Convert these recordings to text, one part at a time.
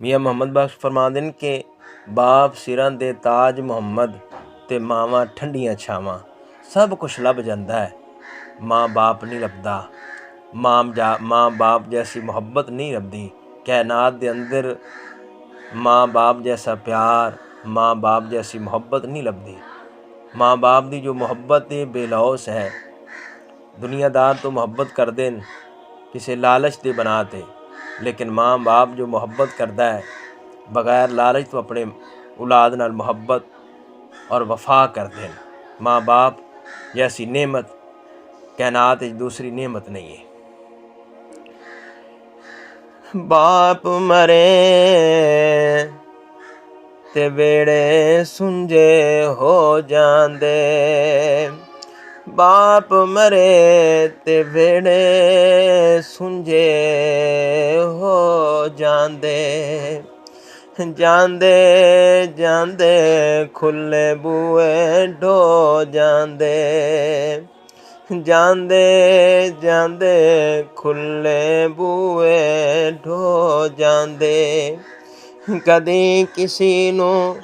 ਮੀਆਂ ਮੁਹੰਮਦ ਬਖਸ਼ ਫਰਮਾਉਂਦੇ ਨੇ ਕਿ ਬਾਪ ਸਿਰਾਂ ਦੇ ਤਾਜ ਮੁਹੰਮਦ ਤੇ ਮਾਵਾਂ ਠੰਡੀਆਂ ਛਾਵਾਂ। ਸਭ ਕੁਛ ਲੱਭ ਜਾਂਦਾ ਹੈ, ਮਾਂ ਬਾਪ ਨਹੀਂ ਲੱਭਦਾ। ਮਾਂ ਬਾਪ ਜੈਸੀ ਮੁਹੱਬਤ ਨਹੀਂ ਲੱਭਦੀ। ਕਾਇਨਾਤ ਦੇ ਅੰਦਰ ਮਾਂ ਬਾਪ ਜੈਸਾ ਪਿਆਰ, ਮਾਂ ਬਾਪ ਜੈਸੀ ਮੁਹੱਬਤ ਨਹੀਂ ਲੱਭਦੀ। ਮਾਂ ਬਾਪ ਦੀ ਜੋ ਮੁਹੱਬਤ ਹੈ ਬੇਲੌਸ ਹੈ। ਦੁਨੀਆਦਾਰ ਤੋਂ ਮੁਹੱਬਤ ਕਰਦੇ ਨੇ ਕਿਸੇ ਲਾਲਚ ਦੇ ਬਣਾ 'ਤੇ, ਲੇਕਿਨ ਮਾਂ ਬਾਪ ਜੋ ਮੁਹੱਬਤ ਕਰਦਾ ਹੈ ਬਗੈਰ ਲਾਲਚ ਤੋਂ ਆਪਣੇ ਔਲਾਦ ਨਾਲ ਮੁਹੱਬਤ ਔਰ ਵਫਾ ਕਰਦੇ ਨੇ। ਮਾਂ ਬਾਪ ਜੈਸੀ नेमत ਕਾਇਨਾਤ ਵਿੱਚ ਦੂਸਰੀ नेमत ਨਹੀਂ ਹੈ। ਬਾਪ ਮਰੇ ਤੇ ਵੇੜੇ ਸੁੰਝੇ ਹੋ ਜਾਂਦੇ, ਬਾਪ ਮਰੇ ਤੇ ਵੇੜੇ ਸੁੰਝੇ ਹੋ ਜਾਂਦੇ। ਜਾਂਦੇ ਜਾਂਦੇ ਖੁੱਲੇ ਬੂਹੇ ਢੋ ਜਾਂਦੇ, ਜਾਂਦੇ ਜਾਂਦੇ ਖੁੱਲੇ ਬੂਹੇ ਢੋ ਜਾਂਦੇ। ਕਦੀ ਕਿਸੀ ਨੂੰ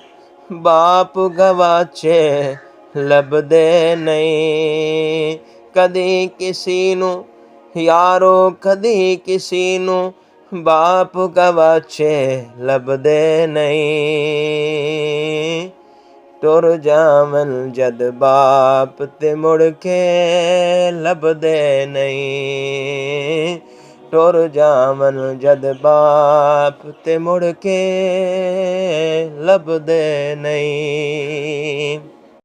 ਬਾਪ ਗਵਾਚੇ ਲੱਭਦੇ ਨਹੀਂ, ਕਦੀ ਕਿਸੀ ਨੂੰ ਯਾਰੋ ਕਦੀ ਕਿਸੀ ਨੂੰ ਬਾਪ ਗਵਾਚੇ ਲੱਭਦੇ ਨਹੀਂ। ਟੁਰ ਜਾਵਨ ਜਦ ਬਾਪ ਤੇ ਮੁੜ ਕੇ ਲੱਭਦੇ ਨਹੀਂ, ਟੁਰ ਜਾਵਨ ਜਦ ਬਾਪ ਤੇ ਮੁੜ ਕੇ ਲੱਭਦੇ ਨਹੀਂ।